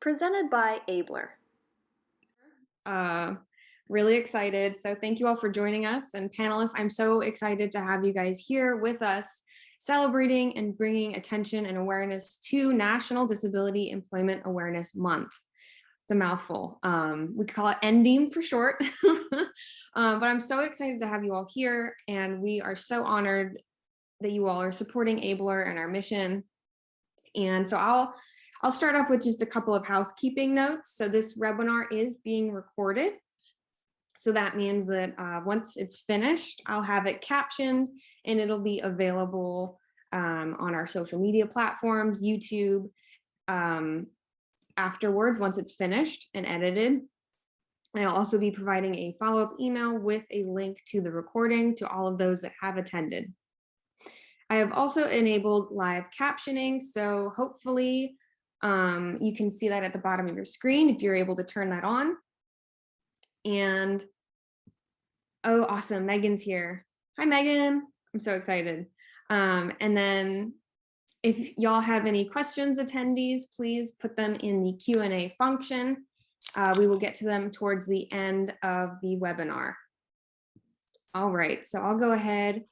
presented by Abler. Really excited. So thank you all for joining us. And panelists, I'm so excited to have you guys here with us, celebrating and bringing attention and awareness to National Disability Employment Awareness Month. It's a mouthful. We call it NDEAM for short. But I'm so excited to have you all here. And we are so honored that you all are supporting Abler and our mission. And so I'll start off with just a couple of housekeeping notes. So this webinar is being recorded. So that means that once it's finished, I'll have it captioned and it'll be available on our social media platforms, YouTube, afterwards, once it's finished and edited. And I'll also be providing a follow-up email with a link to the recording to all of those that have attended. I have also enabled live captioning, so hopefully you can see that at the bottom of your screen if you're able to turn that on. And oh, awesome, Megan's here. Hi, Megan. I'm so excited. And then if y'all have any questions, attendees, please put them in the Q&A function. We will get to them towards the end of the webinar. All right, so I'll go ahead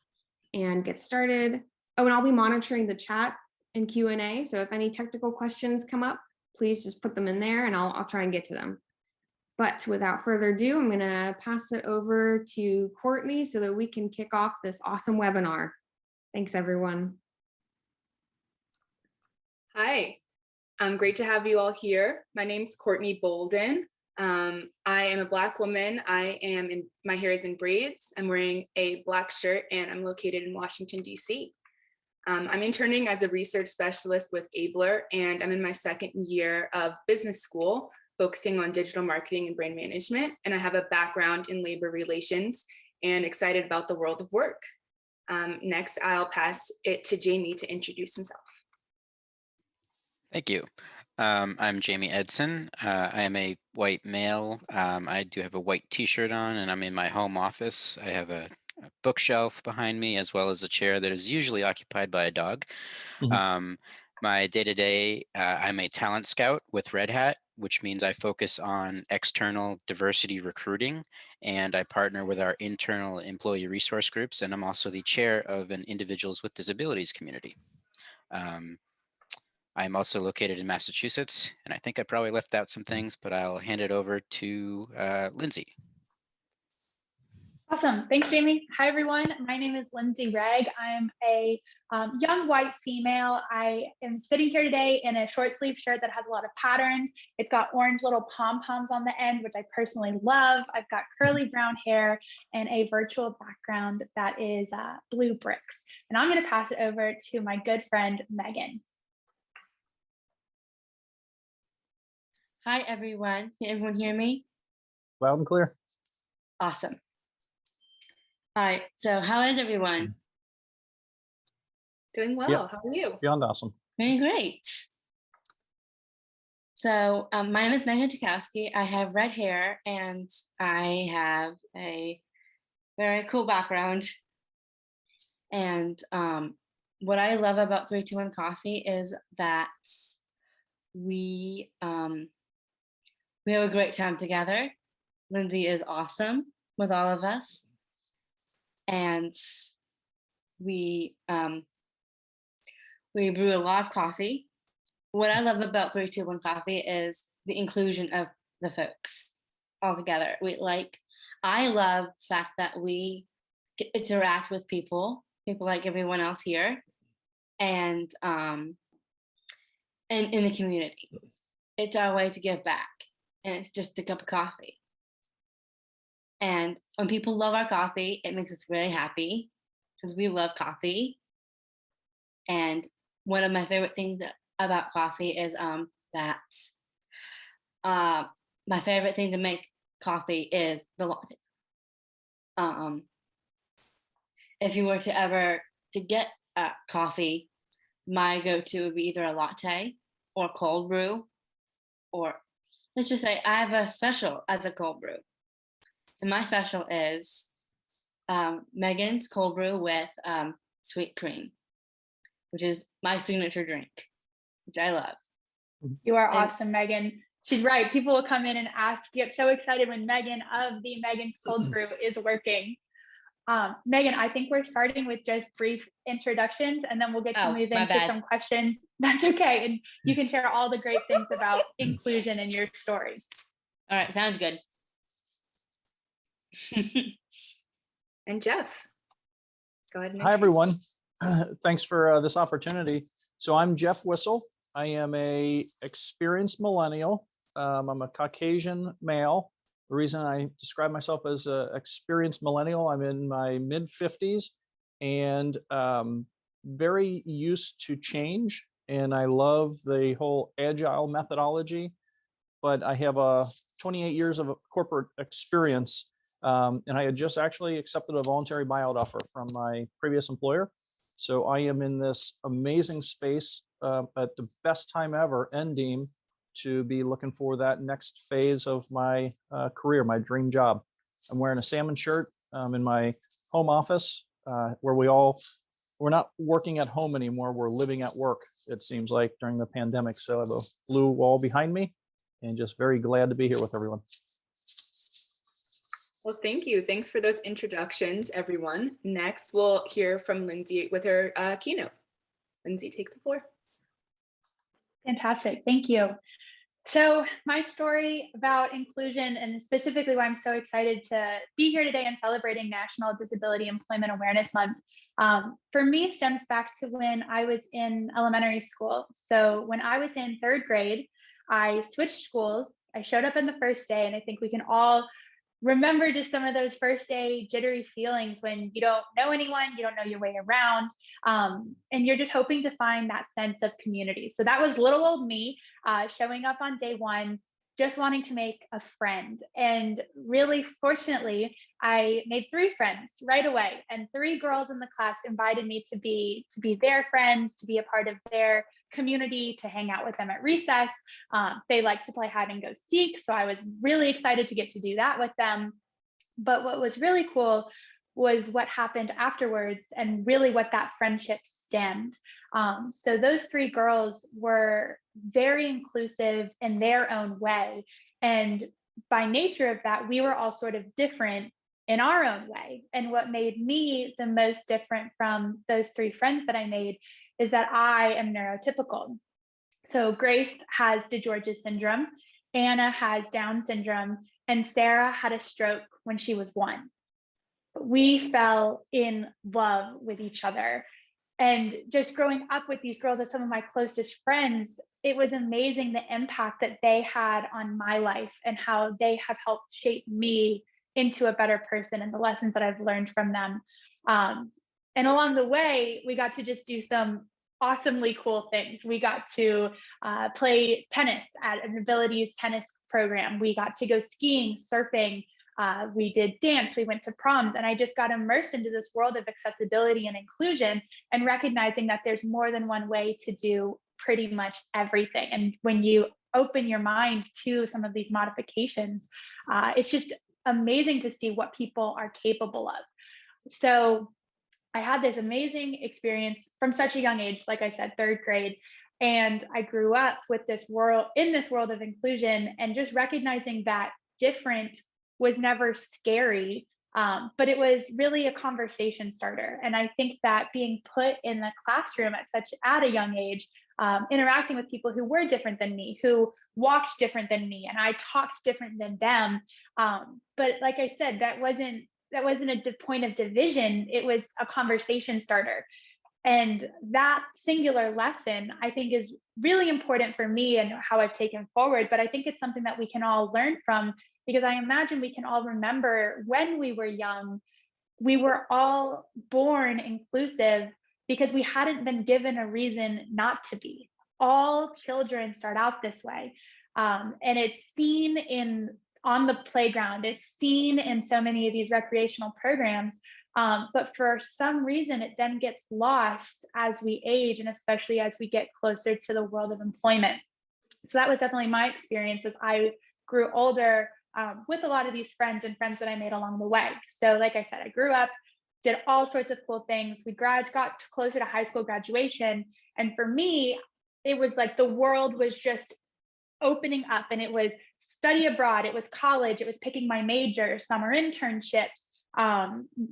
and get started. Oh, and I'll be monitoring the chat and Q&A. So if any technical questions come up, please just put them in there and I'll try and get to them. But without further ado, I'm gonna pass it over to Courtney so that we can kick off this awesome webinar. Thanks, everyone. Hi, great to have you all here. My name's Courtney Bolden. I am a Black woman. My hair is in braids. I'm wearing a black shirt and I'm located in Washington, D.C. I'm interning as a research specialist with Abler, and I'm in my second year of business school, focusing on digital marketing and brand management. And I have a background in labor relations and excited about the world of work. Next, I'll pass it to Jamie to introduce himself. Thank you. I'm Jamie Edson. I am a white male. I do have a white t-shirt on and I'm in my home office. I have a bookshelf behind me as well as a chair that is usually occupied by a dog. My day-to-day, I'm a talent scout with Red Hat, which means I focus on external diversity recruiting and I partner with our internal employee resource groups, and I'm also the chair of an individuals with disabilities community. I'm also located in Massachusetts, and I think I probably left out some things, but I'll hand it over to Lindsay. Awesome. Thanks, Jamie. Hi, everyone. My name is Lindsay Regg. I'm a young white female. I am sitting here today in a short sleeve shirt that has a lot of patterns. It's got orange little pom-poms on the end, which I personally love. I've got curly brown hair and a virtual background that is blue bricks. And I'm going to pass it over to my good friend, Megan. Hi, everyone. Can everyone hear me? Loud and clear. Awesome. All right, so how is everyone? Doing well. Yep. How are you? Beyond awesome. Very great. So my name is Megan Tchaikovsky. I have red hair and I have a very cool background. And what I love about 321 Coffee is that we have a great time together. Lindsay is awesome with all of us. And we brew a lot of coffee. What I love about 321 Coffee is the inclusion of the folks all together. I love the fact that we interact with people like everyone else here, and in the community. It's our way to give back, and it's just a cup of coffee. And when people love our coffee, it makes us really happy because we love coffee. And one of my favorite things about coffee is that my favorite thing to make coffee is the latte. If you were to ever get coffee, my go-to would be either a latte or cold brew, or let's just say I have a special as a cold brew. And my special is Megan's cold brew with sweet cream, which is my signature drink, which I love. You are And- awesome, Megan. She's right. People will come in and ask, get so excited when Megan of the Megan's Cold Brew is working. Megan, I think we're starting with just brief introductions, and then we'll get to move my into bad. some questions. That's okay. And you can share all the great things about inclusion in your story. All right, sounds good. And Jeff, go ahead and Hi, introduce everyone. Thanks for this opportunity. So I'm Jeff Whistle. I am a experienced millennial. I'm a Caucasian male. The reason I describe myself as an experienced millennial, I'm in my mid 50s and very used to change. And I love the whole agile methodology, but I have 28 years of corporate experience. And I had just actually accepted a voluntary buyout offer from my previous employer. So I am in this amazing space at the best time ever, NDEAM, to be looking for that next phase of my career, my dream job. I'm wearing a salmon shirt in my home office where we're not working at home anymore. We're living at work, it seems like, during the pandemic. So I have a blue wall behind me and just very glad to be here with everyone. Well, thank you. Thanks for those introductions, everyone. Next, we'll hear from Lindsay with her keynote. Lindsay, take the floor. Fantastic. Thank you. So my story about inclusion, and specifically why I'm so excited to be here today and celebrating National Disability Employment Awareness Month, for me stems back to when I was in elementary school. So when I was in 3rd grade, I switched schools. I showed up on the first day, and I think we can all remember just some of those first day jittery feelings when you don't know anyone, you don't know your way around, and you're just hoping to find that sense of community. So that was little old me showing up on day one, just wanting to make a friend. And really, fortunately, I made 3 friends right away, and 3 girls in the class invited me to be their friends, to be a part of their community, to hang out with them at recess. They like to play hide and go seek, so I was really excited to get to do that with them. But what was really cool was what happened afterwards, and really what that friendship stemmed. So those 3 girls were very inclusive in their own way, and by nature of that, we were all sort of different in our own way. And what made me the most different from those 3 friends that I made is that I am neurotypical. So Grace has DeGeorge syndrome, Anna has Down syndrome, and Sarah had a stroke when she was 1. We fell in love with each other. And just growing up with these girls as some of my closest friends, it was amazing the impact that they had on my life and how they have helped shape me into a better person and the lessons that I've learned from them. And along the way, we got to just do some awesomely cool things. We got to play tennis at an abilities tennis program. We got to go skiing, surfing. We did dance, we went to proms, and I just got immersed into this world of accessibility and inclusion, and recognizing that there's more than one way to do pretty much everything. And when you open your mind to some of these modifications, it's just amazing to see what people are capable of. So I had this amazing experience from such a young age, like I said, 3rd grade. And I grew up with this world, in this world of inclusion, and just recognizing that different was never scary, but it was really a conversation starter. And I think that being put in the classroom at a young age, interacting with people who were different than me, who walked different than me, and I talked different than them. But like I said, that wasn't a point of division. It was a conversation starter. And that singular lesson, I think, is really important for me and how I've taken forward. But I think it's something that we can all learn from, because I imagine we can all remember when we were young, we were all born inclusive because we hadn't been given a reason not to be. All children start out this way. And it's seen on the playground, it's seen in so many of these recreational programs. But for some reason, it then gets lost as we age, and especially as we get closer to the world of employment. So that was definitely my experience as I grew older, with a lot of these friends that I made along the way. So like I said, I grew up, did all sorts of cool things. We got closer to high school graduation. And for me, it was like the world was just opening up, and it was study abroad, it was college, it was picking my major, summer internships,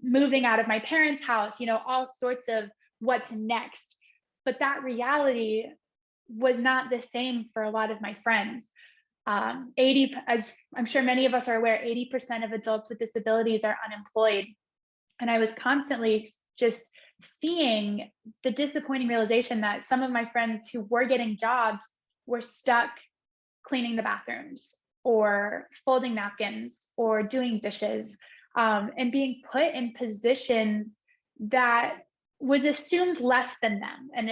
moving out of my parents' house, all sorts of what's next. But that reality was not the same for a lot of my friends. 80, as I'm sure many of us are aware, 80% of adults with disabilities are unemployed. And I was constantly just seeing the disappointing realization that some of my friends who were getting jobs were stuck cleaning the bathrooms or folding napkins or doing dishes, and being put in positions that was assumed less than them. And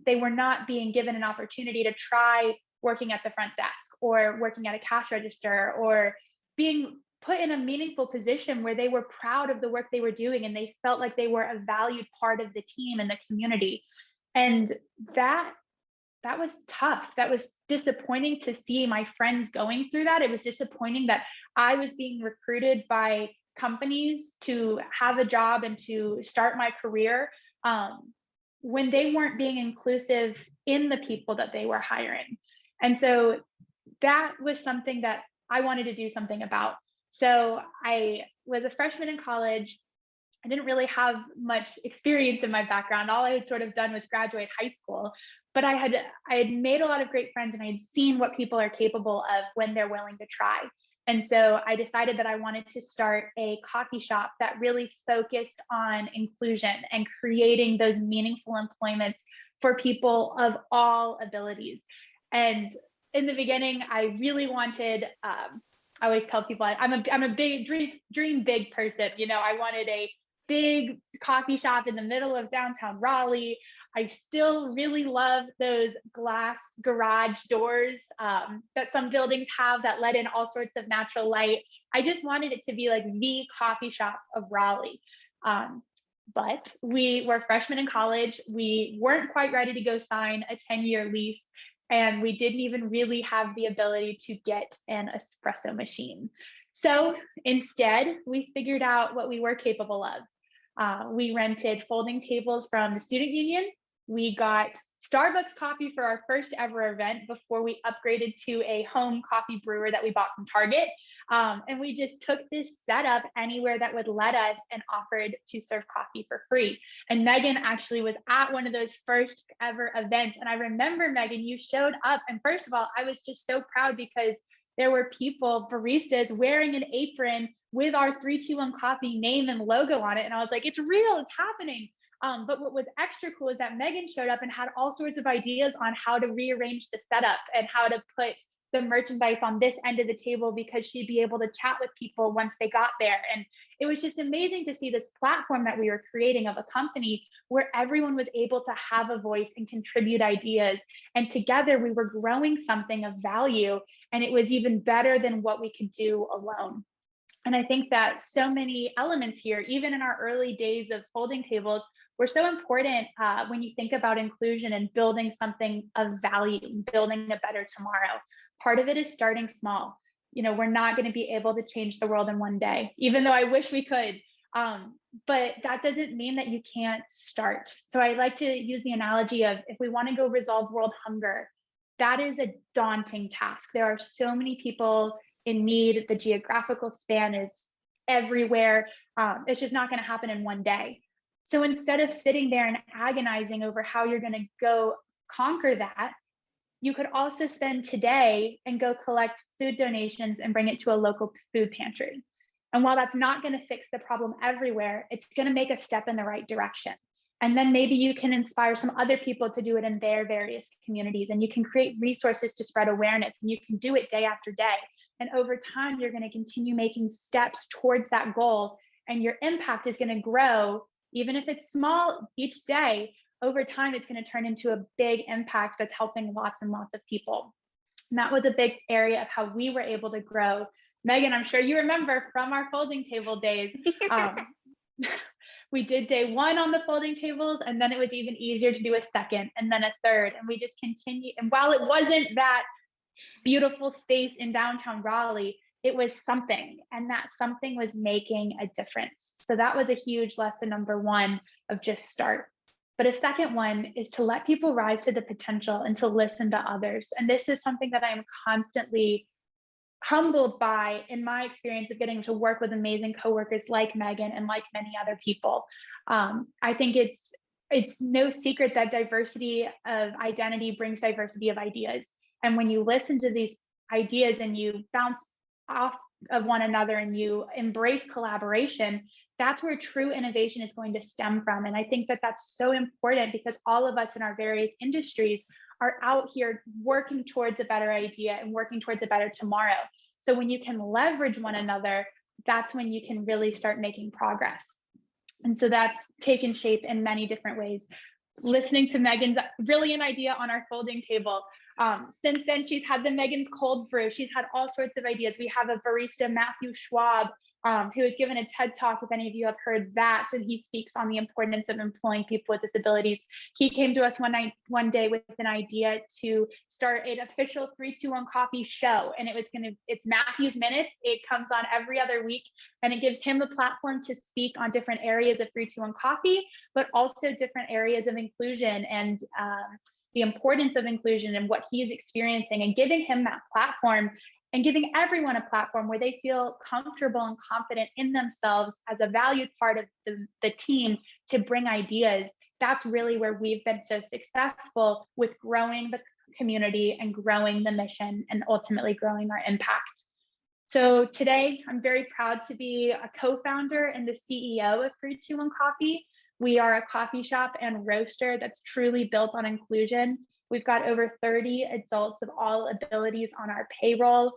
they were not being given an opportunity to try working at the front desk or working at a cash register or being put in a meaningful position where they were proud of the work they were doing and they felt like they were a valued part of the team and the community. And that was tough. That was disappointing to see my friends going through that. It was disappointing that I was being recruited by companies to have a job and to start my career, when they weren't being inclusive in the people that they were hiring. And so that was something that I wanted to do something about. So I was a freshman in college. I didn't really have much experience in my background. All I had sort of done was graduate high school, but I had made a lot of great friends, and I had seen what people are capable of when they're willing to try. And so I decided that I wanted to start a coffee shop that really focused on inclusion and creating those meaningful employments for people of all abilities. And in the beginning, I really wanted, I always tell people I'm a big dream big person. I wanted a big coffee shop in the middle of downtown Raleigh. I still really love those glass garage doors that some buildings have that let in all sorts of natural light. I just wanted it to be like the coffee shop of Raleigh. But we were freshmen in college. We weren't quite ready to go sign a 10-year lease. And we didn't even really have the ability to get an espresso machine. So instead, we figured out what we were capable of. We rented folding tables from the student union. We got Starbucks coffee for our first ever event before we upgraded to a home coffee brewer that we bought from Target. And we just took this setup anywhere that would let us and offered to serve coffee for free. And Megan actually was at one of those first ever events. And I remember, Megan, you showed up. And first of all, I was just so proud because there were people, baristas, wearing an apron with our 321 Coffee name and logo on it. And I was like, it's real, it's happening. But what was extra cool is that Megan showed up and had all sorts of ideas on how to rearrange the setup and how to put the merchandise on this end of the table because she'd be able to chat with people once they got there. And it was just amazing to see this platform that we were creating of a company where everyone was able to have a voice and contribute ideas. And together we were growing something of value, and it was even better than what we could do alone. And I think that so many elements here, even in our early days of folding tables, were so important when you think about inclusion and building something of value, building a better tomorrow. Part of it is starting small. We're not going to be able to change the world in one day, even though I wish we could. But that doesn't mean that you can't start. So I like to use the analogy of if we want to go resolve world hunger, that is a daunting task. There are so many people in need. The geographical span is everywhere. It's just not going to happen in one day. So instead of sitting there and agonizing over how you're going to go conquer that, you could also spend today and go collect food donations and bring it to a local food pantry. And while that's not going to fix the problem everywhere, it's going to make a step in the right direction. And then maybe you can inspire some other people to do it in their various communities, and you can create resources to spread awareness, and you can do it day after day. And over time, you're going to continue making steps towards that goal, and your impact is going to grow. Even if it's small each day, over time, it's going to turn into a big impact that's helping lots and lots of people. And that was a big area of how we were able to grow. Megan, I'm sure you remember from our folding table days, we did day one on the folding tables, and then it was even easier to do a second and then a third. And we just continued. And while it wasn't that beautiful space in downtown Raleigh, it was something, and that something was making a difference. So that was a huge lesson number one of just start. But a second one is to let people rise to the potential and to listen to others. And this is something that I'm constantly humbled by in my experience of getting to work with amazing coworkers like Megan and like many other people. I think it's no secret that diversity of identity brings diversity of ideas. And when you listen to these ideas and you bounce off of one another and you embrace collaboration, that's where true innovation is going to stem from. And I think that that's so important because all of us in our various industries are out here working towards a better idea and working towards a better tomorrow. So when you can leverage one another, that's when you can really start making progress. And so that's taken shape in many different ways. Listening to Megan's brilliant idea on our folding table. Since then, she's had the Megan's Cold Brew. She's had all sorts of ideas. We have a barista, Matthew Schwab, who has given a TED Talk, if any of you have heard that, and he speaks on the importance of employing people with disabilities. He came to us one day with an idea to start an official 321 Coffee show, and it's Matthew's Minutes. It comes on every other week, and it gives him a platform to speak on different areas of 321 Coffee, but also different areas of inclusion and the importance of inclusion and what he is experiencing, and giving him that platform and giving everyone a platform where they feel comfortable and confident in themselves as a valued part of the team to bring ideas. That's really where we've been so successful with growing the community and growing the mission and ultimately growing our impact. So today, I'm very proud to be a co-founder and the CEO of 321 Coffee. We are a coffee shop and roaster that's truly built on inclusion. We've got over 30 adults of all abilities on our payroll.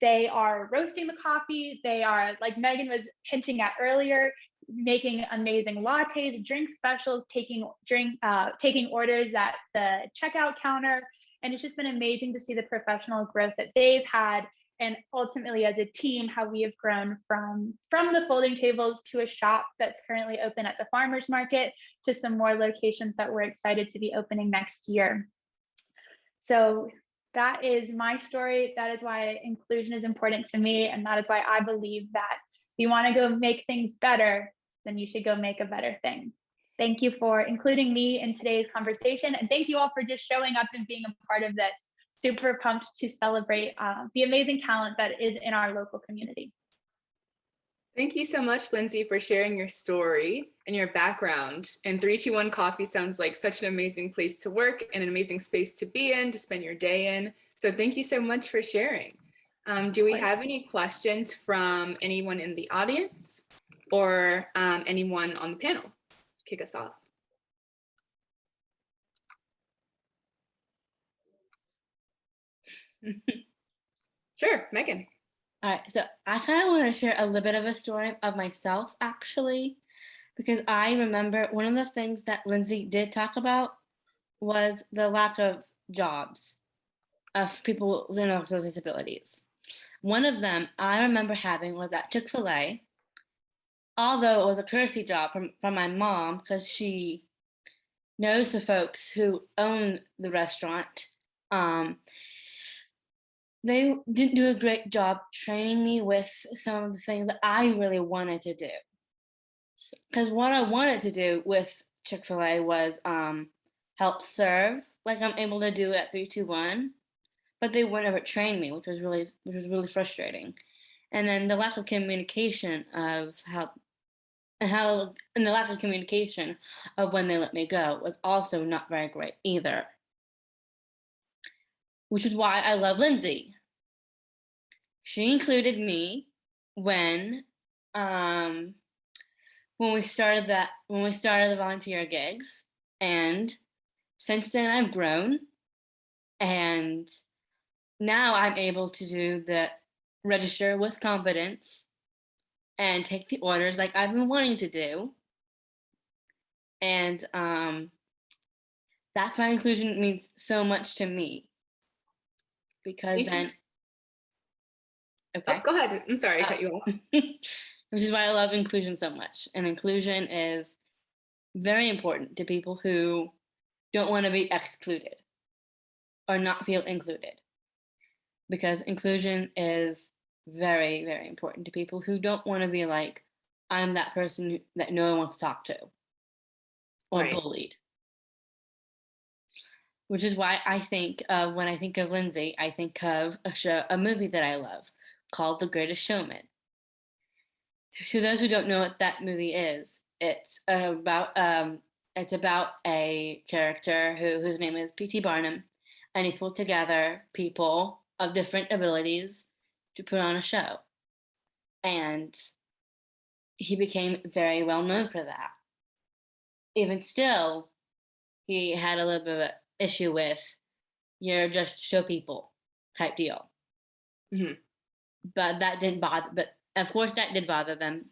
They are roasting the coffee. They are, like Megan was hinting at earlier, making amazing lattes, drink specials, taking orders at the checkout counter. And it's just been amazing to see the professional growth that they've had. And ultimately, as a team, how we have grown from the folding tables to a shop that's currently open at the farmers market to some more locations that we're excited to be opening next year. So that is my story. That is why inclusion is important to me. And that is why I believe that if you want to go make things better, then you should go make a better thing. Thank you for including me in today's conversation. And thank you all for just showing up and being a part of this. Super pumped to celebrate the amazing talent that is in our local community. Thank you so much, Lindsay, for sharing your story and your background. And 321 Coffee sounds like such an amazing place to work and an amazing space to be in, to spend your day in. So thank you so much for sharing. Do we have any questions from anyone in the audience or anyone on the panel? Kick us off. Sure, Megan. All right, so I kind of want to share a little bit of a story of myself, actually, because I remember one of the things that Lindsay did talk about was the lack of jobs of people with intellectual disabilities. One of them I remember having was at Chick-fil-A, although it was a courtesy job from my mom because she knows the folks who own the restaurant. They didn't do a great job training me with some of the things that I really wanted to do. Because what I wanted to do with Chick-fil-A was help serve, like I'm able to do at 321, but they would never train me, which was really frustrating. And then the lack of communication of the lack of communication of when they let me go was also not very great either. Which is why I love Lindsay. She included me when we started the volunteer gigs, and since then I've grown, and now I'm able to do the register with competence and take the orders like I've been wanting to do, and that's why inclusion means so much to me. Because then, okay. Oh, go ahead. I'm sorry, I cut you off. Which is why I love inclusion so much. And inclusion is very important to people who don't want to be excluded or not feel included. Because inclusion is very, very important to people who don't want to be like, I'm that person that no one wants to talk to. or Right. bullied. Which is why I think of, when I think of Lindsay, I think of a movie that I love called The Greatest Showman. To those who don't know what that movie is, it's about a character whose name is P.T. Barnum, and he pulled together people of different abilities to put on a show. And he became very well known for that. Even still, he had a little bit of an issue with, you're just show people type deal. Mhm. But that didn't bother, but of course that did bother them.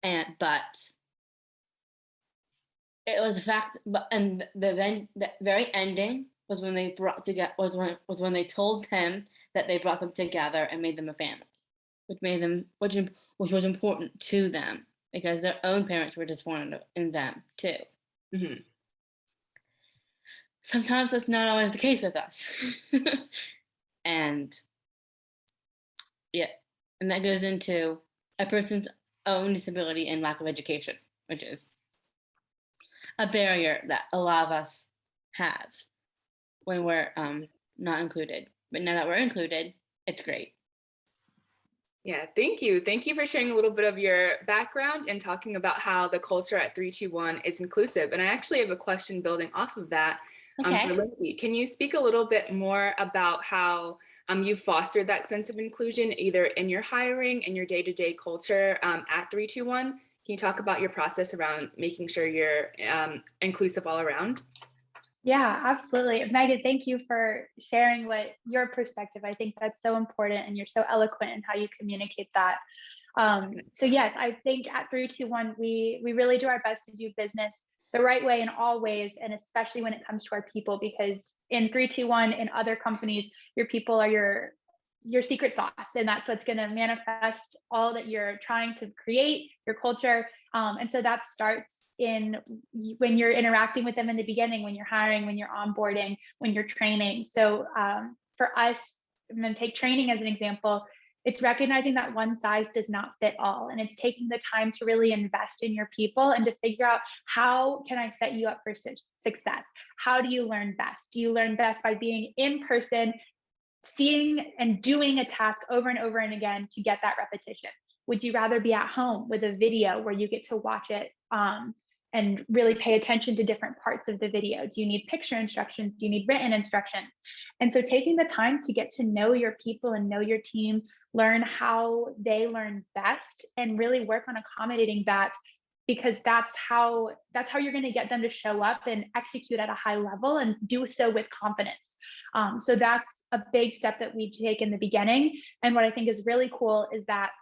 But it was the fact, and the very ending was when they brought together, was when they told him that they brought them together and made them a family, which was important to them because their own parents were disappointed in them too. Mhm. Sometimes that's not always the case with us. And yeah, and that goes into a person's own disability and lack of education, which is a barrier that a lot of us have when we're not included. But now that we're included, it's great. Yeah, thank you. Thank you for sharing a little bit of your background and talking about how the culture at 321 is inclusive. And I actually have a question building off of that. Okay. For Lindsay, can you speak a little bit more about how you fostered that sense of inclusion, either in your hiring and your day-to-day culture at 321? Can you talk about your process around making sure you're inclusive all around? Yeah, absolutely. Megan, thank you for sharing what your perspective. I think that's so important, and you're so eloquent in how you communicate that. So yes, I think at 321, we really do our best to do business the right way in all ways, and especially when it comes to our people, because in 321, in other companies, your people are your secret sauce, and that's what's going to manifest all that you're trying to create, your culture. And so that starts in when you're interacting with them in the beginning, when you're hiring, when you're onboarding, when you're training. So for us, I'm going to take training as an example. It's recognizing that one size does not fit all, and it's taking the time to really invest in your people and to figure out, how can I set you up for success? How do you learn best? Do you learn best by being in person, seeing and doing a task over and over and again to get that repetition? Would you rather be at home with a video where you get to watch it and really pay attention to different parts of the video? Do you need picture instructions? Do you need written instructions? And so taking the time to get to know your people and know your team, learn how they learn best, and really work on accommodating that, because that's how you're going to get them to show up and execute at a high level and do so with confidence. So that's a big step that we take in the beginning. And what I think is really cool is that,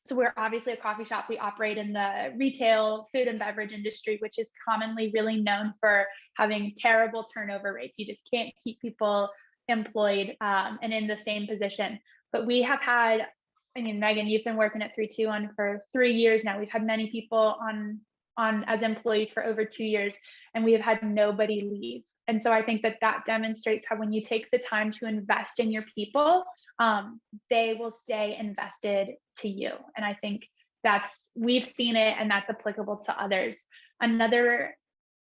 so we're obviously a coffee shop. We operate in the retail, food and beverage industry, which is commonly really known for having terrible turnover rates. You just can't keep people employed and in the same position. But we have had, I mean, Megan, you've been working at 321 for 3 years now. We've had many people on as employees for over 2 years, and we have had nobody leave. And so I think that demonstrates how, when you take the time to invest in your people, they will stay invested to you. And I think we've seen it, and that's applicable to others. Another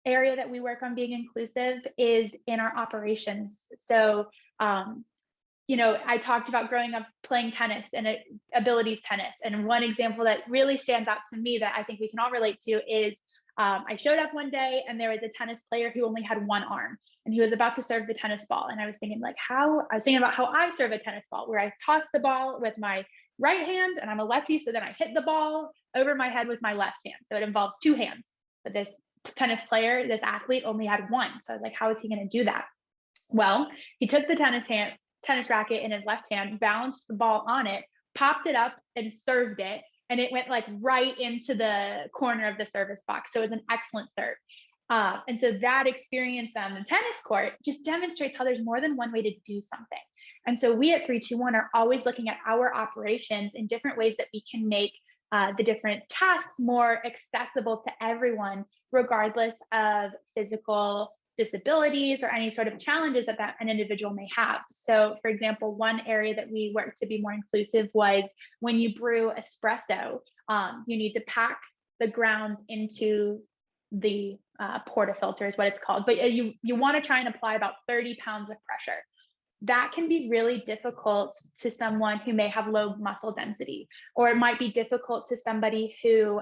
area that we work on being inclusive is in our operations. So, I talked about growing up playing tennis and abilities tennis. And one example that really stands out to me that I think we can all relate to is, I showed up one day and there was a tennis player who only had one arm, and he was about to serve the tennis ball. And I was thinking about how I serve a tennis ball, where I toss the ball with my right hand, and I'm a lefty. So then I hit the ball over my head with my left hand. So it involves two hands. But this tennis player, this athlete, only had one. So I was like, how is he going to do that? Well, he took the tennis racket in his left hand, balanced the ball on it, popped it up, and served it. And it went like right into the corner of the service box. So it was an excellent serve. And so that experience on the tennis court just demonstrates how there's more than one way to do something. And so we at 321 are always looking at our operations in different ways that we can make the different tasks more accessible to everyone, regardless of physical disabilities or any sort of challenges that an individual may have. So for example, one area that we worked to be more inclusive was when you brew espresso, you need to pack the grounds into the portafilter is what it's called, but you want to try and apply about 30 pounds of pressure. That can be really difficult to someone who may have low muscle density, or it might be difficult to somebody who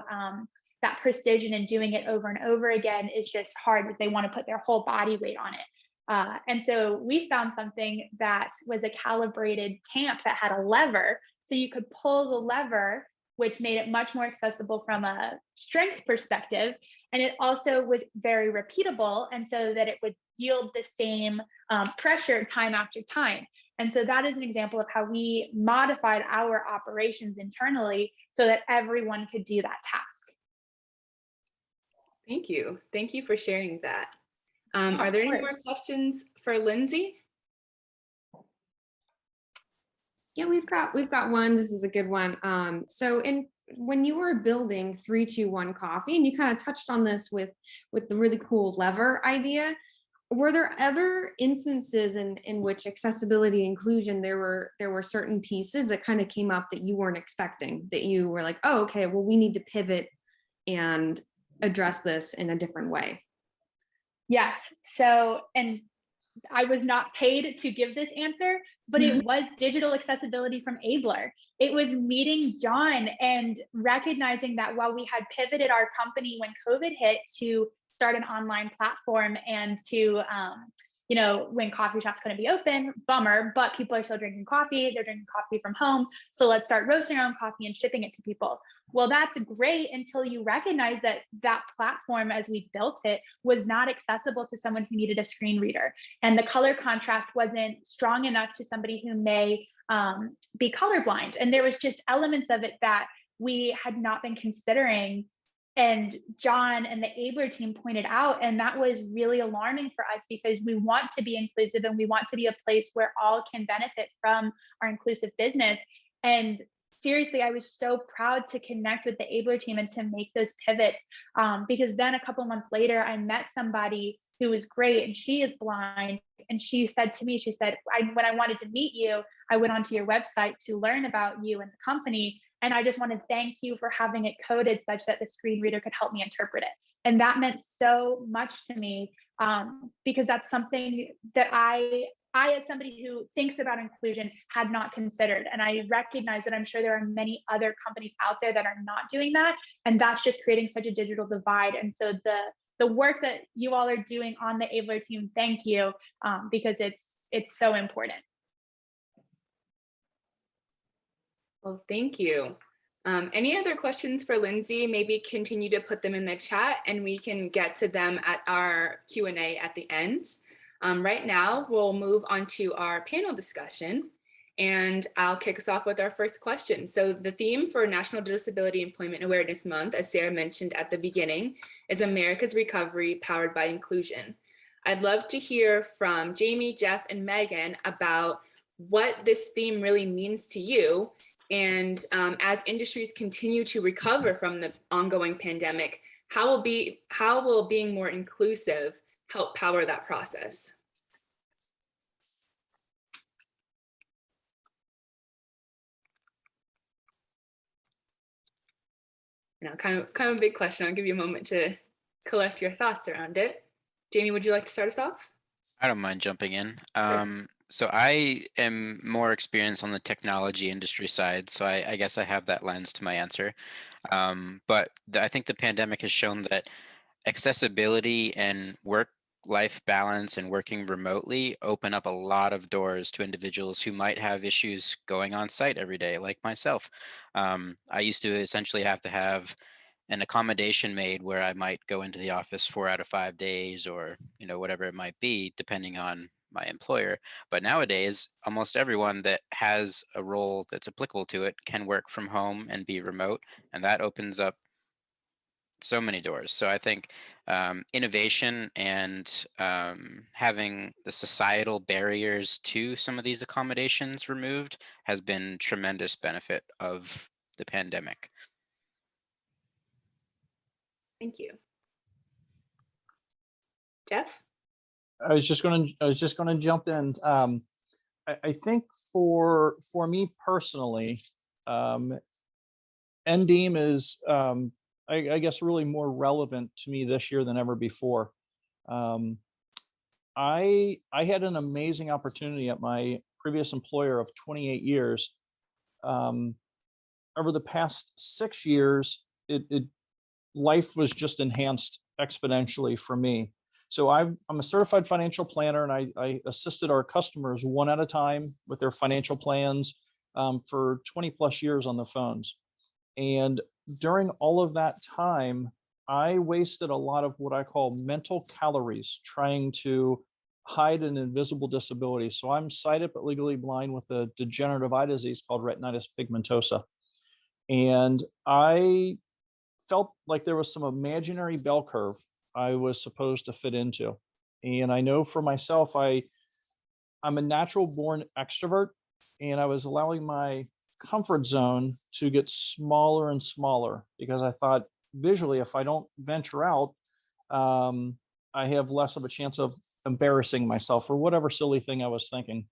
that precision in doing it over and over again is just hard, but they want to put their whole body weight on it. And so we found something that was a calibrated tamp that had a lever, so you could pull the lever, which made it much more accessible from a strength perspective. And it also was very repeatable, and so that it would yield the same pressure time after time. And so that is an example of how we modified our operations internally so that everyone could do that task. Thank you. Thank you for sharing that. Are there any more questions for Lindsay? Yeah, we've got one. This is a good one. So when you were building 321 Coffee, and you kind of touched on this with the really cool lever idea, were there other instances in which accessibility and inclusion, there were certain pieces that kind of came up that you weren't expecting, that you were like, oh, okay, well, we need to pivot and address this in a different way? Yes. So, and I was not paid to give this answer, but it was digital accessibility from Abler. It was meeting John and recognizing that while we had pivoted our company when COVID hit to start an online platform and to, when coffee shops couldn't be open, bummer, but people are still drinking coffee. They're drinking coffee from home. So let's start roasting our own coffee and shipping it to people. Well, that's great until you recognize that that platform, as we built it, was not accessible to someone who needed a screen reader. And the color contrast wasn't strong enough to somebody who may be colorblind. And there was just elements of it that we had not been considering. And John and the Abler team pointed out, and that was really alarming for us because we want to be inclusive and we want to be a place where all can benefit from our inclusive business. And seriously, I was so proud to connect with the Abler team and to make those pivots, because then a couple of months later, I met somebody who was great, and she is blind. And she said to me, she said, when I wanted to meet you, I went onto your website to learn about you and the company. And I just want to thank you for having it coded such that the screen reader could help me interpret it. And that meant so much to me, because that's something that I, as somebody who thinks about inclusion, had not considered. And I recognize that I'm sure there are many other companies out there that are not doing that. And that's just creating such a digital divide. And so the work that you all are doing on the Abler team, thank you, because it's so important. Well, thank you. Any other questions for Lindsay? Maybe continue to put them in the chat and we can get to them at our Q&A at the end. Right now, we'll move on to our panel discussion, and I'll kick us off with our first question. So the theme for National Disability Employment Awareness Month, as Sarah mentioned at the beginning, is America's Recovery Powered by Inclusion. I'd love to hear from Jamie, Jeff, and Megan about what this theme really means to you. And as industries continue to recover from the ongoing pandemic, how will being more inclusive help power that process? Kind of a big question. I'll give you a moment to collect your thoughts around it. Jamie, would you like to start us off? I don't mind jumping in. So I am more experienced on the technology industry side, so I guess I have that lens to my answer. But I think the pandemic has shown that accessibility and work-life balance and working remotely open up a lot of doors to individuals who might have issues going on site every day, like myself. I used to essentially have to have an accommodation made where I might go into the office 4 out of 5 days, or whatever it might be, depending on my employer. But nowadays, almost everyone that has a role that's applicable to it can work from home and be remote, and that opens up so many doors. So I think innovation and having the societal barriers to some of these accommodations removed has been tremendous benefit of the pandemic. Thank you. Jeff? I was just going to jump in. I think for me personally, NDEAM is I guess, really more relevant to me this year than ever before. I had an amazing opportunity at my previous employer of 28 years. Over the past 6 years, life was just enhanced exponentially for me. So I'm a certified financial planner, and I assisted our customers one at a time with their financial plans for 20 plus years on the phones. And during all of that time, I wasted a lot of what I call mental calories trying to hide an invisible disability. So I'm sighted but legally blind with a degenerative eye disease called retinitis pigmentosa. And I felt like there was some imaginary bell curve I was supposed to fit into. And I know for myself, I'm a natural born extrovert, and I was allowing my comfort zone to get smaller and smaller because I thought visually, if I don't venture out, I have less of a chance of embarrassing myself for whatever silly thing I was thinking.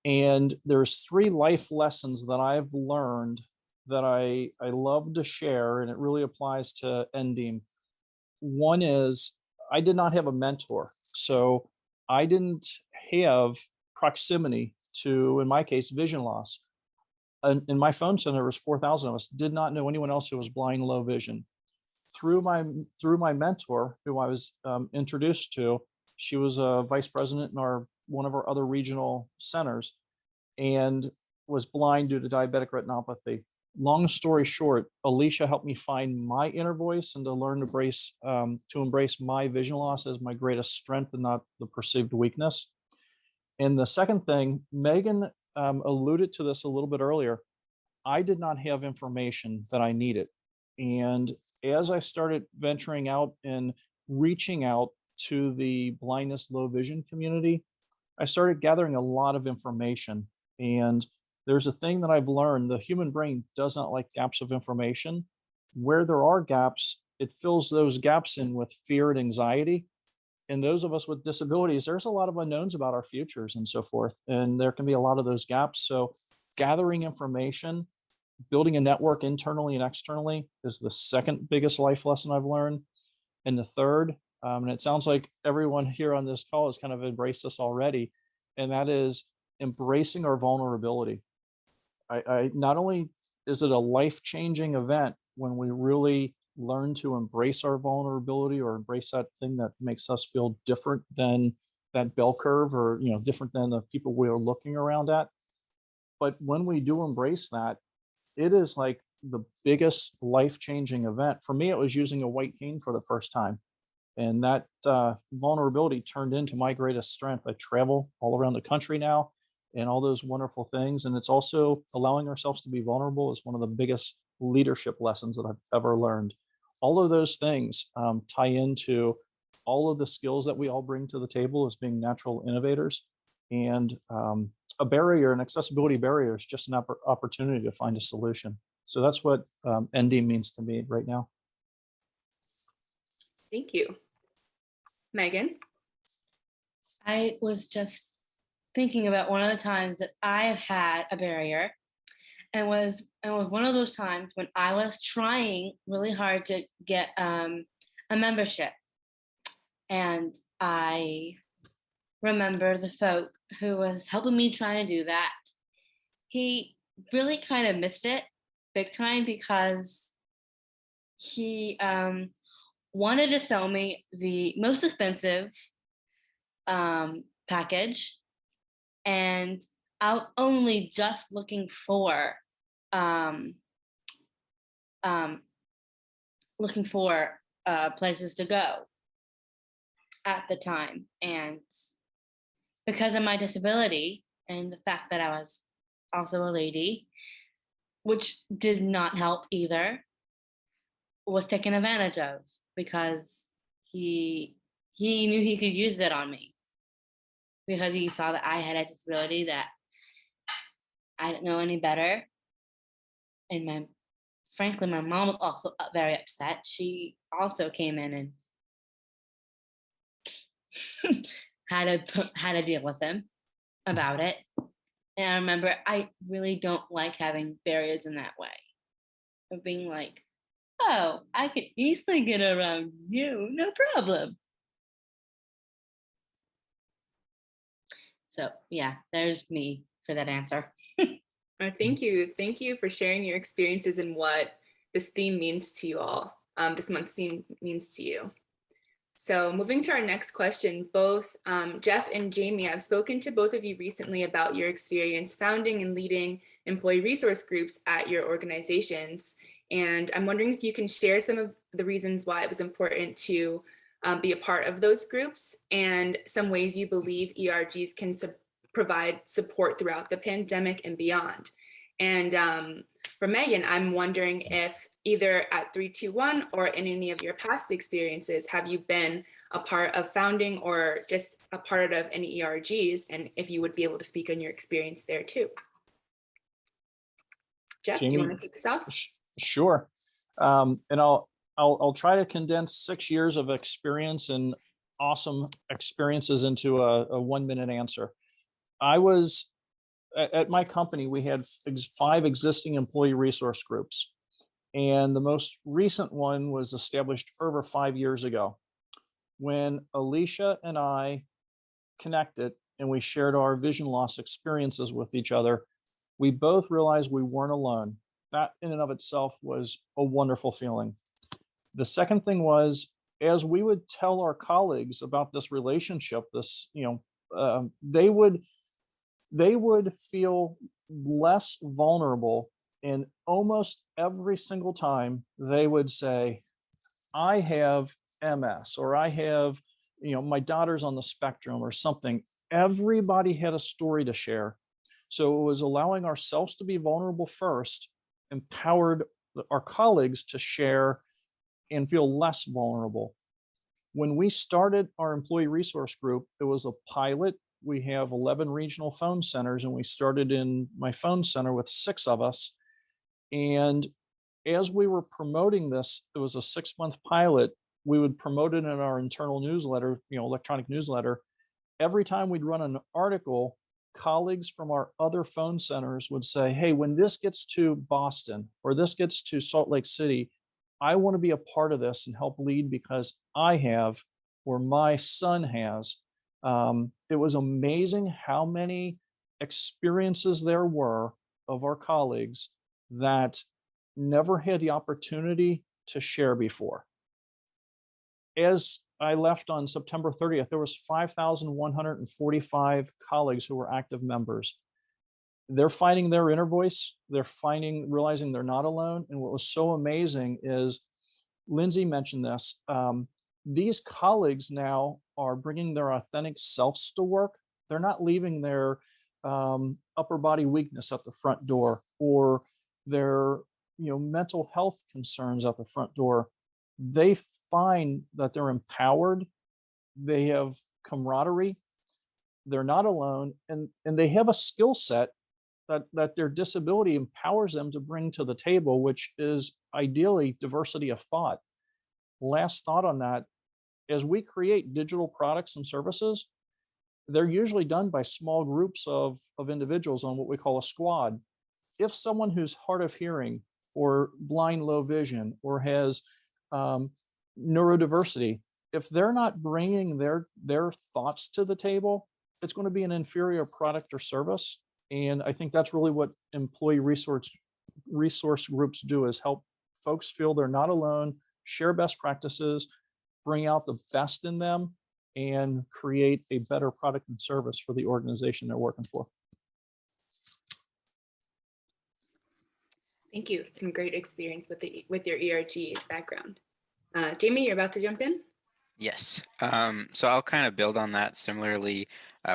And there's 3 life lessons that I've learned that I love to share, and it really applies to NDEAM. One is I did not have a mentor. So I didn't have proximity to, in my case, vision loss. In my phone center, there was 4,000 of us, did not know anyone else who was blind, low vision. Through my mentor, who I was introduced to, she was a vice president in one of our other regional centers, and was blind due to diabetic retinopathy. Long story short, Alicia helped me find my inner voice and to learn to embrace my vision loss as my greatest strength and not the perceived weakness. And the second thing, Megan alluded to this a little bit earlier. I did not have information that I needed. And as I started venturing out and reaching out to the blindness, low vision community, I started gathering a lot of information. And there's a thing that I've learned: the human brain does not like gaps of information. Where there are gaps, it fills those gaps in with fear and anxiety. And those of us with disabilities, there's a lot of unknowns about our futures and so forth. And there can be a lot of those gaps. So gathering information, building a network internally and externally is the second biggest life lesson I've learned. And the third, and it sounds like everyone here on this call has kind of embraced this already, and that is embracing our vulnerability. I not only is it a life-changing event when we really learn to embrace our vulnerability or embrace that thing that makes us feel different than that bell curve, or different than the people we are looking around at. But when we do embrace that, it is like the biggest life-changing event. For me, it was using a white cane for the first time. And that vulnerability turned into my greatest strength. I travel all around the country now and all those wonderful things. And it's also allowing ourselves to be vulnerable is one of the biggest leadership lessons that I've ever learned. All of those things tie into all of the skills that we all bring to the table as being natural innovators. And a barrier, an accessibility barrier, is just an opportunity to find a solution. So that's what NDEAM means to me right now. Thank you. Megan? I was just thinking about one of the times that I have had a barrier, and it was one of those times when I was trying really hard to get a membership. And I remember the folk who was helping me try to do that. He really kind of missed it big time because he wanted to sell me the most expensive package, and I was only just looking for places to go at the time. And because of my disability and the fact that I was also a lady, which did not help either, was taken advantage of because he knew he could use it on me because he saw that I had a disability that I didn't know any better. And frankly, my mom was also very upset. She also came in and had to deal with him about it. And I remember I really don't like having barriers in that way of being like, Oh, I can easily get around you, no problem. So yeah, there's me for that answer. Thank you. Thank you for sharing your experiences and what this theme means to you all. This month's theme means to you. So moving to our next question, both Jeff and Jamie, I've spoken to both of you recently about your experience founding and leading employee resource groups at your organizations. And I'm wondering if you can share some of the reasons why it was important to be a part of those groups and some ways you believe ERGs can provide support throughout the pandemic and beyond. And for Megan, I'm wondering if either at 321 or in any of your past experiences, have you been a part of founding or just a part of any ERGs, and if you would be able to speak on your experience there too. Jeff, Jamie, do you want to kick us off? Sure. And I'll try to condense 6 years of experience and awesome experiences into a 1-minute answer. I was at my company, we had 5 existing employee resource groups. And the most recent one was established over 5 years ago when Alicia and I connected and we shared our vision loss experiences with each other. We both realized we weren't alone. That in and of itself was a wonderful feeling. The second thing was, as we would tell our colleagues about this relationship, they would feel less vulnerable, and almost every single time they would say, I have MS, or I have, my daughter's on the spectrum or something. Everybody had a story to share. So it was allowing ourselves to be vulnerable first, empowered our colleagues to share and feel less vulnerable. When we started our employee resource group, it was a pilot. We have 11 regional phone centers, and we started in my phone center with 6 of us. And as we were promoting this, it was a 6-month pilot. We would promote it in our internal newsletter, electronic newsletter. Every time we'd run an article, colleagues from our other phone centers would say, hey, when this gets to Boston or this gets to Salt Lake City, I want to be a part of this and help lead because I have, or my son has. It was amazing how many experiences there were of our colleagues that never had the opportunity to share before. As I left on September 30th, there was 5,145 colleagues who were active members. They're finding their inner voice. They're realizing they're not alone. And what was so amazing is, Lindsay mentioned this, these colleagues now are bringing their authentic selves to work. They're not leaving their upper body weakness at the front door, or their mental health concerns at the front door. They find that they're empowered, they have camaraderie, they're not alone, and they have a skill set that their disability empowers them to bring to the table, which is ideally diversity of thought. Last thought on that, as we create digital products and services, they're usually done by small groups of individuals on what we call a squad. If someone who's hard of hearing or blind, low vision, or has neurodiversity, if they're not bringing their thoughts to the table, it's going to be an inferior product or service. And I think that's really what employee resource groups do, is help folks feel they're not alone, share best practices, bring out the best in them, and create a better product and service for the organization they're working for. Thank you. Some great experience with your ERG background. Jamie, you're about to jump in? Yes. So I'll kind of build on that. Similarly,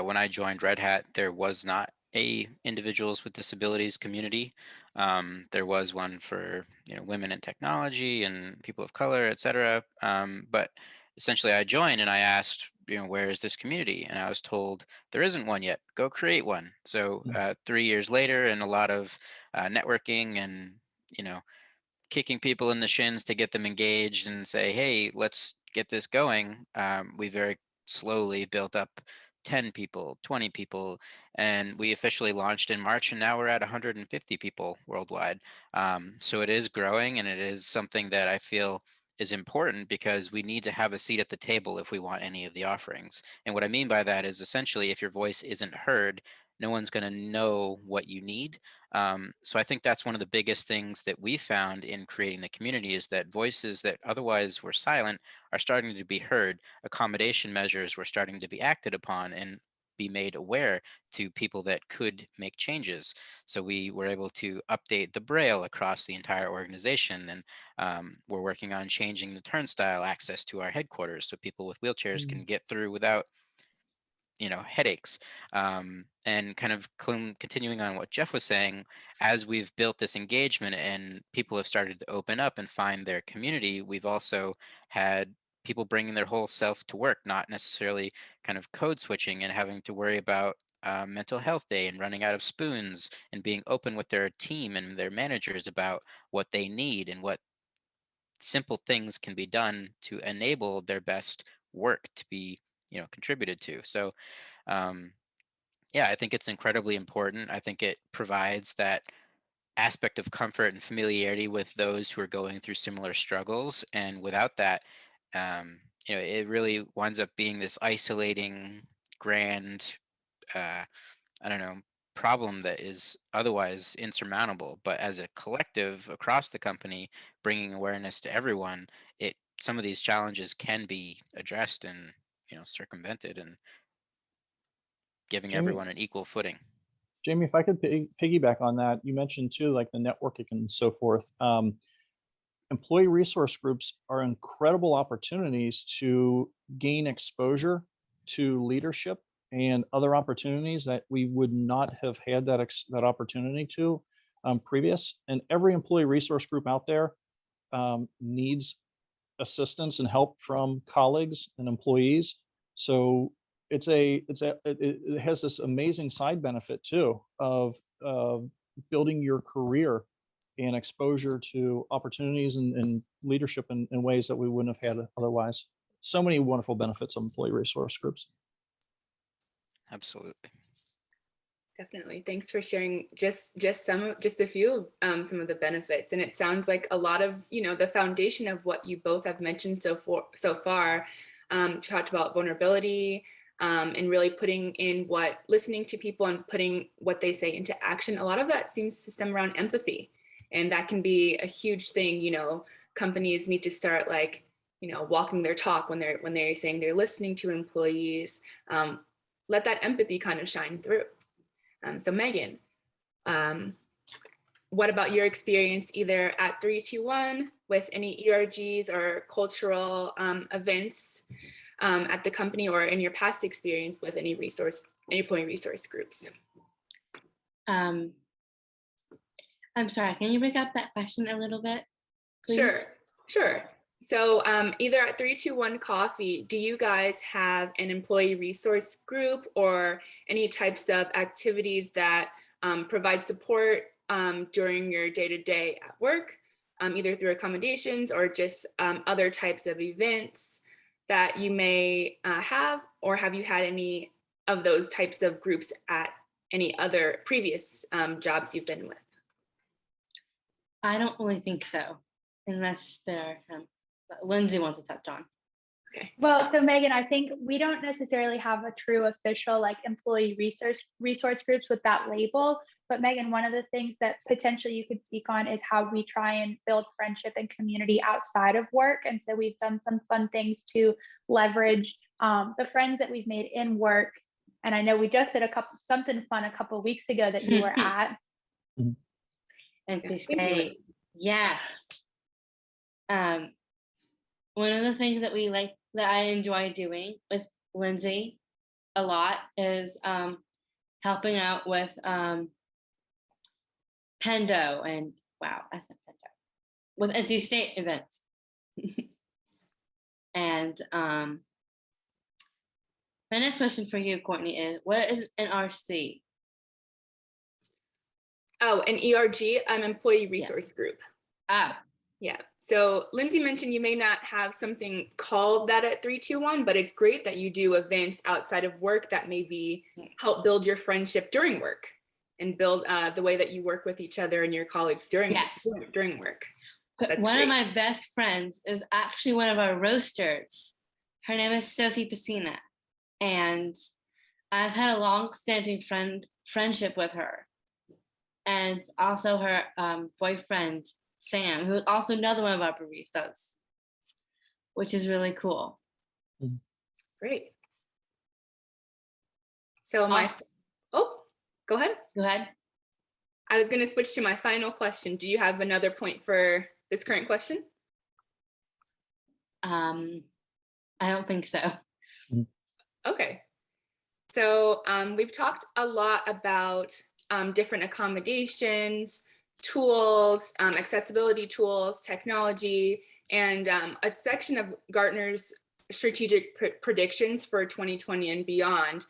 when I joined Red Hat, there was not a individuals with disabilities community. There was one for women in technology and people of color, et cetera. But essentially I joined and I asked, where is this community? And I was told there isn't one yet. Go create one. So 3 years later, and a lot of networking and kicking people in the shins to get them engaged and say, hey, let's get this going. We very slowly built up 10 people, 20 people, and we officially launched in March, and now we're at 150 people worldwide. So it is growing, and it is something that I feel is important because we need to have a seat at the table if we want any of the offerings. And what I mean by that is essentially if your voice isn't heard, no one's going to know what you need. So I think that's one of the biggest things that we found in creating the community is that voices that otherwise were silent are starting to be heard. Accommodation measures were starting to be acted upon and be made aware to people that could make changes. So we were able to update the Braille across the entire organization, and we're working on changing the turnstile access to our headquarters so people with wheelchairs can get through without headaches. And kind of continuing on what Jeff was saying, as we've built this engagement and people have started to open up and find their community, we've also had people bringing their whole self to work, not necessarily kind of code switching and having to worry about mental health day and running out of spoons, and being open with their team and their managers about what they need and what simple things can be done to enable their best work to be contributed to. So yeah, I think it's incredibly important. I think it provides that aspect of comfort and familiarity with those who are going through similar struggles. And without that, it really winds up being this isolating, grand, I don't know, problem that is otherwise insurmountable. But as a collective across the company, bringing awareness to everyone, some of these challenges can be addressed and circumvented, and giving Jamie, everyone an equal footing. Jamie, if I could piggyback on that, you mentioned too, like the networking and so forth. Employee resource groups are incredible opportunities to gain exposure to leadership and other opportunities that we would not have had that opportunity to previous. And every employee resource group out there needs assistance and help from colleagues and employees. So it has this amazing side benefit too of building your career and exposure to opportunities and leadership in ways that we wouldn't have had otherwise. So many wonderful benefits of employee resource groups. Absolutely. Definitely. Thanks for sharing just a few of some of the benefits. And it sounds like a lot of, the foundation of what you both have mentioned so far, talked about vulnerability, and really listening to people and putting what they say into action. A lot of that seems to stem around empathy. And that can be a huge thing. Companies need to start walking their talk when they're saying they're listening to employees. Let that empathy kind of shine through. So Megan, what about your experience either at 321 with any ERGs or cultural events at the company, or in your past experience with any employee resource groups? I'm sorry, can you break up that question a little bit, please? Sure. So either at 321 Coffee, do you guys have an employee resource group or any types of activities that provide support during your day-to-day at work, either through accommodations or just other types of events that you may have, or have you had any of those types of groups at any other previous jobs you've been with? I don't really think so, unless there Lindsay wants to touch on. Okay. Well, so Megan, I think we don't necessarily have a true official employee resource groups with that label. But Megan, one of the things that potentially you could speak on is how we try and build friendship and community outside of work. And so we've done some fun things to leverage the friends that we've made in work. And I know we just did something fun a couple of weeks ago that you were at. And to say yes. One of the things that I enjoy doing with Lindsay a lot is helping out with Pendo and with NC State events. And my next question for you, Courtney, is what is an RC? Oh, an ERG, employee resource group. Oh, Yeah. So Lindsay mentioned you may not have something called that at 321, but it's great that you do events outside of work that maybe help build your friendship during work and build the way that you work with each other and your colleagues during work. That's One great. of my best friends is actually one of our roasters. Her name is Sophie Piscina, and I've had a long-standing friendship with her, and also her boyfriend Sam, who is also another one of our baristas, which is really cool. Great. So go ahead. Go ahead. I was going to switch to my final question. Do you have another point for this current question? I don't think so. Okay. So we've talked a lot about different accommodations, tools, accessibility tools, technology, and a section of Gartner's strategic predictions for 2020 and beyond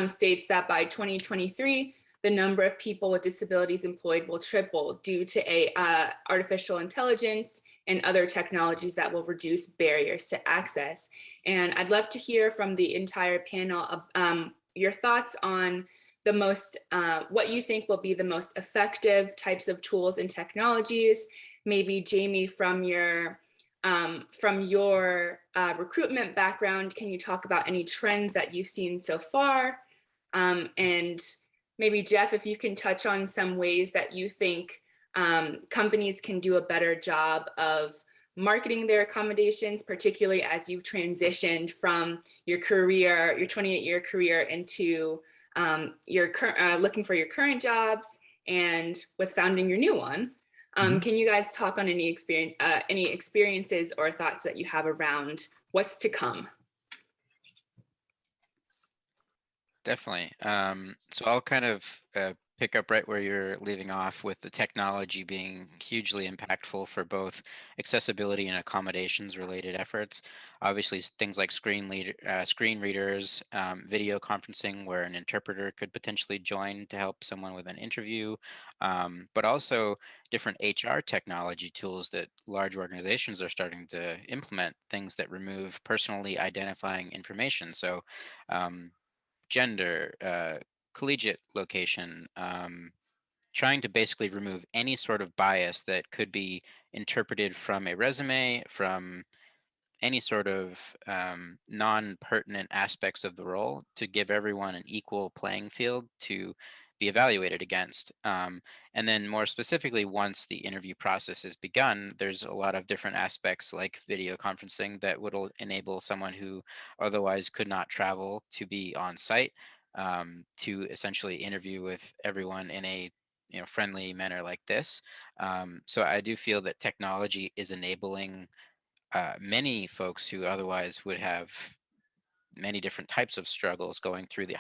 states that by 2023, the number of people with disabilities employed will triple due to artificial intelligence and other technologies that will reduce barriers to access. And I'd love to hear from the entire panel your thoughts on the most, what you think will be the most effective types of tools and technologies. Maybe Jamie, from your recruitment background, can you talk about any trends that you've seen so far? And maybe Jeff, if you can touch on some ways that you think companies can do a better job of marketing their accommodations, particularly as you've transitioned from your career, your 28-year career, into looking for your current jobs and with founding your new one. Can you guys talk on any experiences or thoughts that you have around what's to come? Definitely. So I'll kind of pick up right where you're leaving off, with the technology being hugely impactful for both accessibility and accommodations related efforts. Obviously, things like screen readers, video conferencing where an interpreter could potentially join to help someone with an interview, but also different HR technology tools that large organizations are starting to implement, things that remove personally identifying information. So gender, collegiate location, trying to basically remove any sort of bias that could be interpreted from a resume, from any sort of non-pertinent aspects of the role, to give everyone an equal playing field to be evaluated against. And then more specifically, once the interview process is begun, there's a lot of different aspects like video conferencing that would enable someone who otherwise could not travel to be on site, to essentially interview with everyone in a friendly manner like this. So I do feel that technology is enabling many folks who otherwise would have many different types of struggles going through the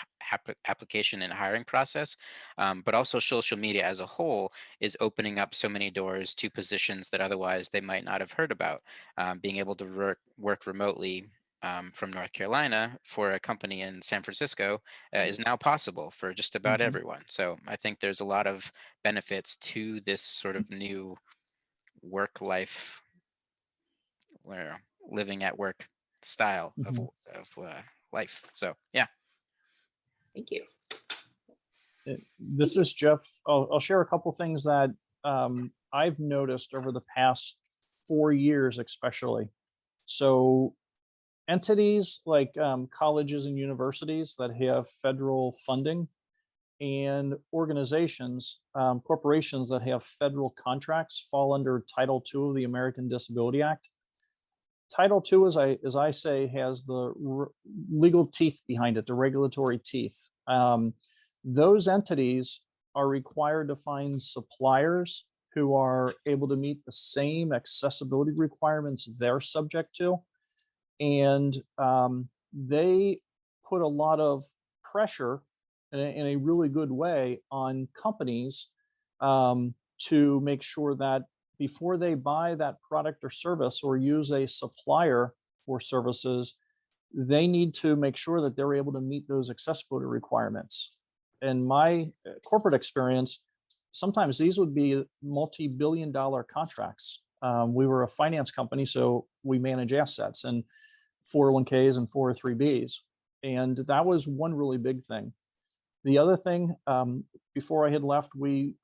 application and hiring process. But also social media as a whole is opening up so many doors to positions that otherwise they might not have heard about. Being able to work remotely from North Carolina for a company in San Francisco is now possible for just about everyone. So I think there's a lot of benefits to this sort of new work-life, where living at work style of life. So yeah. Thank you. This is Jeff. I'll share a couple things that I've noticed over the past 4 years, especially. So entities like colleges and universities that have federal funding, and organizations, corporations that have federal contracts fall under Title II of the American Disability Act. Title II, as I say, has the legal teeth behind it, the regulatory teeth. Those entities are required to find suppliers who are able to meet the same accessibility requirements they're subject to. And they put a lot of pressure in a really good way on companies to make sure that before they buy that product or service or use a supplier for services, they need to make sure that they're able to meet those accessibility requirements. In my corporate experience, sometimes these would be multi-billion-dollar contracts We were a finance company, so we manage assets and 401ks and 403bs. And that was one really big thing. The other thing, before I had left, we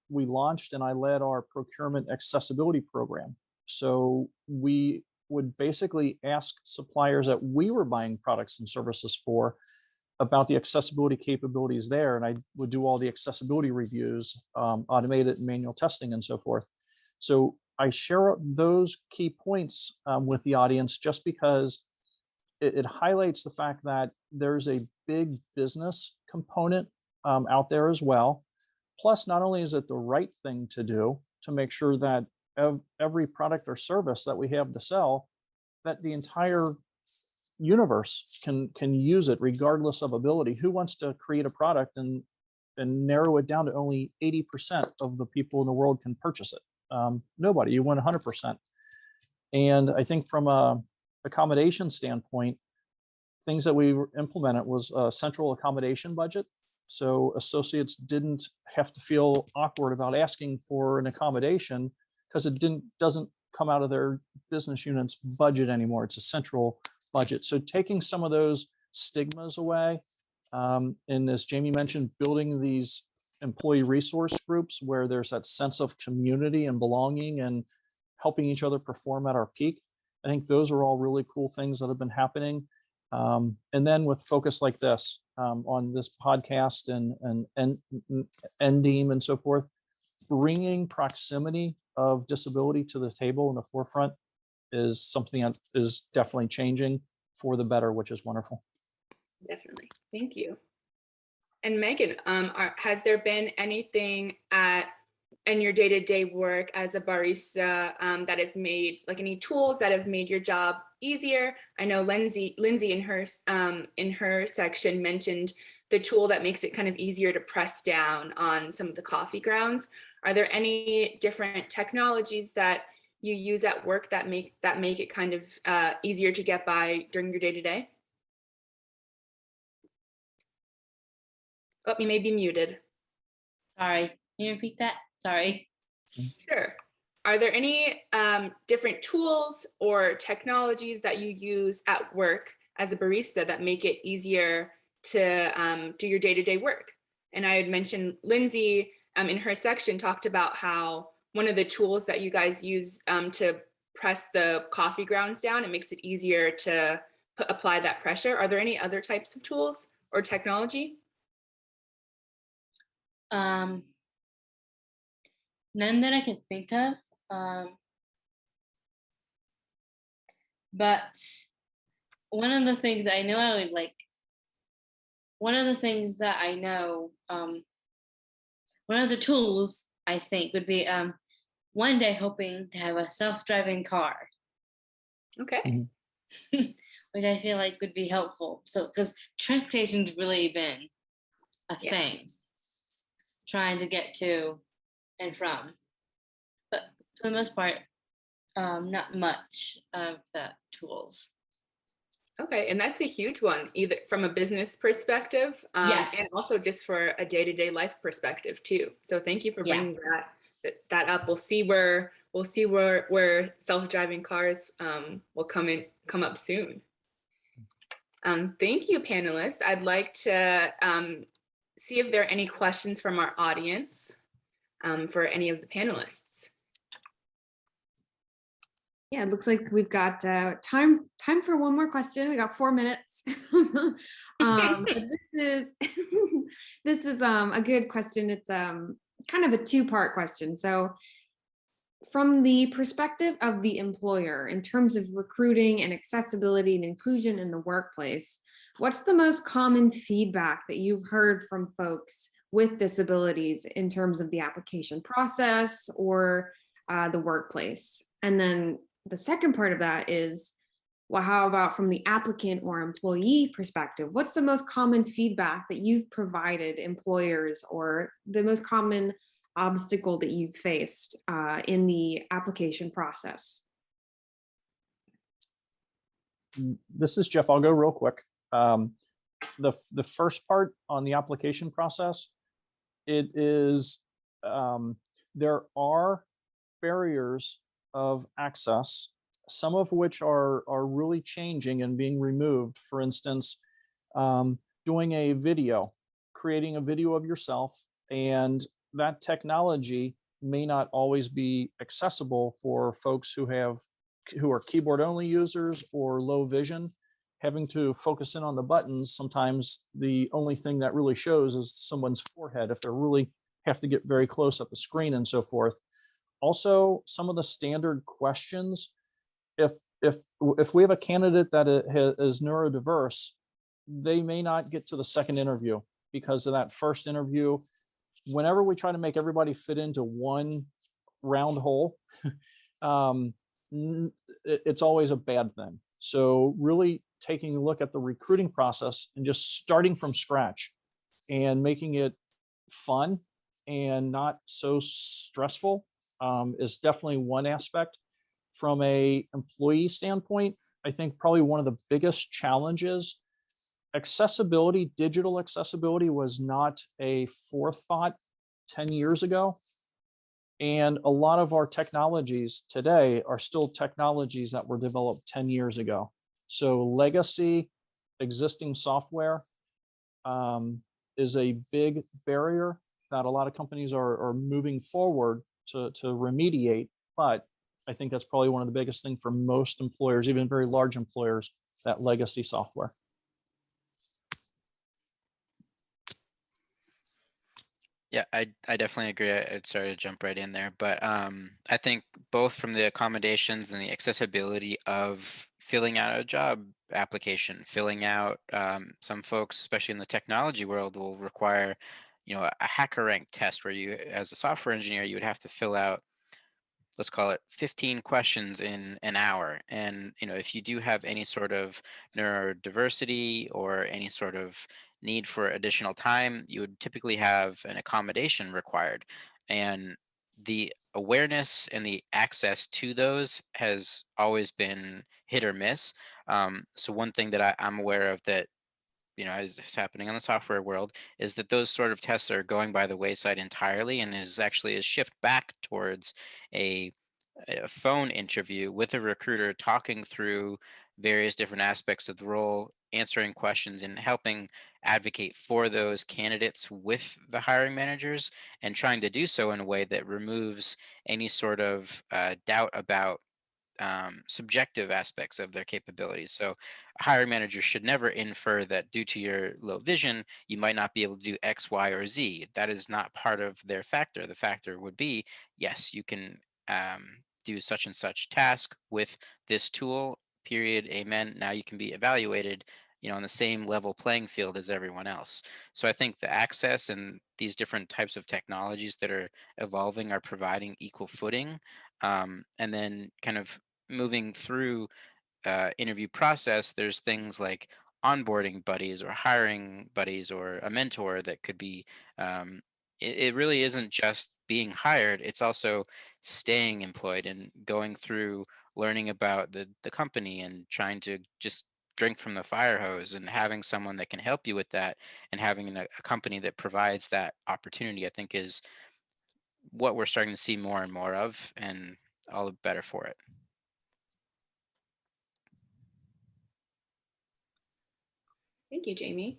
launched and I led our procurement accessibility program. So we would basically ask suppliers that we were buying products and services for about the accessibility capabilities there. And I would do all the accessibility reviews, automated and manual testing and so forth. So I share those key points with the audience just because it highlights the fact that there's a big business component out there as well. Plus, not only is it the right thing to do to make sure that every product or service that we have to sell, that the entire universe can use it regardless of ability. Who wants to create a product and narrow it down to only 80% of the people in the world can purchase it? Nobody. You want 100%. And I think from a accommodation standpoint, things that we implemented was a central accommodation budget. So associates didn't have to feel awkward about asking for an accommodation because it doesn't come out of their business unit's budget anymore. It's a central budget. So taking some of those stigmas away, and as Jamie mentioned, building these employee resource groups where there's that sense of community and belonging and helping each other perform at our peak. I think those are all really cool things that have been happening. And then with focus like this, on this podcast and NDEAM and so forth, bringing proximity of disability to the table in the forefront is something that is definitely changing for the better, which is wonderful. Definitely. Thank you. And Megan, has there been anything in your day-to-day work as a barista that has made, like, any tools that have made your job easier? I know Lindsay in her section mentioned the tool that makes it kind of easier to press down on some of the coffee grounds. Are there any different technologies that you use at work that make it kind of easier to get by during your day-to-day? Oh, you may be muted. Sorry, can you repeat that? Sorry. Sure. Are there any different tools or technologies that you use at work as a barista that make it easier to do your day-to-day work? And I had mentioned Lindsay in her section talked about how one of the tools that you guys use to press the coffee grounds down, it makes it easier to apply that pressure. Are there any other types of tools or technology? None that I can think of. But one of the things that I know I would like, one of the things that I know, one of the tools I think would be one day hoping to have a self-driving car. Okay. Which I feel like would be helpful. So, because transportation's really been a thing, trying to get to and from. But for the most part, not much of the tools. Okay, and that's a huge one, either from a business perspective, Yes, and also just for a day-to-day life perspective too. So thank you for bringing that up. We'll see where self-driving cars will come up soon. Thank you, panelists. I'd like to see if there are any questions from our audience for any of the panelists. Yeah, it looks like we've got time for one more question. We got 4 minutes. But this is a good question. It's kind of a two-part question. So from the perspective of the employer, in terms of recruiting and accessibility and inclusion in the workplace, what's the most common feedback that you've heard from folks with disabilities in terms of the application process or the workplace? And then the second part of that is, well, how about from the applicant or employee perspective? What's the most common feedback that you've provided employers, or the most common obstacle that you've faced in the application process? This is Jeff. I'll go real quick. The first part on the application process, it is there are barriers of access, some of which are really changing and being removed. For instance, doing a video, creating a video of yourself, and that technology may not always be accessible for folks who are keyboard only users or low vision. Having to focus in on the buttons, sometimes the only thing that really shows is someone's forehead if they really have to get very close at the screen and so forth. Also, some of the standard questions, if we have a candidate that is neurodiverse, they may not get to the second interview because of that first interview. Whenever we try to make everybody fit into one round hole, it's always a bad thing. So really taking a look at the recruiting process and just starting from scratch and making it fun and not so stressful is definitely one aspect. From a employee standpoint, I think probably one of the biggest challenges, accessibility, digital accessibility was not a forethought 10 years ago. And a lot of our technologies today are still technologies that were developed 10 years ago. So legacy existing software is a big barrier that a lot of companies are moving forward to remediate. But I think that's probably one of the biggest things for most employers, even very large employers, that legacy software. Yeah, I definitely agree. I'd sorry to jump right in there, but I think both from the accommodations and the accessibility of filling out a job application, filling out some folks, especially in the technology world, will require, a hacker rank test where you, as a software engineer, you would have to fill out, let's call it 15 questions in an hour. And, if you do have any sort of neurodiversity or any sort of need for additional time, you would typically have an accommodation required. And the awareness and the access to those has always been hit or miss. So one thing that I'm aware of that is happening in the software world is that those sort of tests are going by the wayside entirely, and is actually a shift back towards a phone interview with a recruiter, talking through various different aspects of the role, answering questions, and helping advocate for those candidates with the hiring managers, and trying to do so in a way that removes any sort of doubt about subjective aspects of their capabilities. So a hiring manager should never infer that due to your low vision, you might not be able to do X, Y, or Z. That is not part of their factor. The factor would be, yes, you can do such and such task with this tool, period, amen. Now you can be evaluated, on the same level playing field as everyone else. So I think the access and these different types of technologies that are evolving are providing equal footing. And then kind of moving through interview process, there's things like onboarding buddies or hiring buddies or a mentor that could be, it really isn't just being hired, it's also staying employed and going through learning about the company and trying to just drink from the fire hose, and having someone that can help you with that, and having a company that provides that opportunity, I think, is what we're starting to see more and more of, and all the better for it. Thank you, Jamie.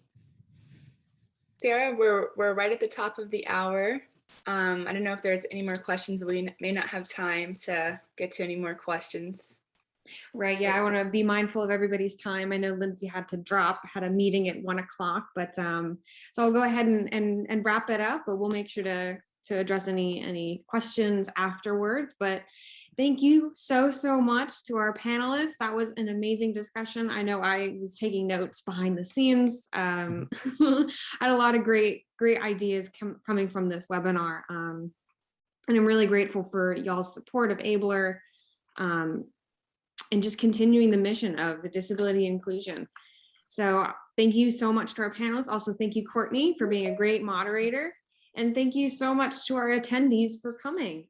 Sarah, we're right at the top of the hour. I don't know if there's any more questions, but we may not have time to get to any more questions. Right. Yeah, I want to be mindful of everybody's time. I know Lindsay had a meeting at 1 o'clock, but so I'll go ahead and wrap it up, but we'll make sure to address any questions afterwards. But thank you so much to our panelists. That was an amazing discussion. I know I was taking notes behind the scenes. I had a lot of great ideas coming from this webinar. And I'm really grateful for y'all's support of Abler, and just continuing the mission of disability inclusion. So thank you so much to our panelists. Also, thank you, Courtney, for being a great moderator. And thank you so much to our attendees for coming.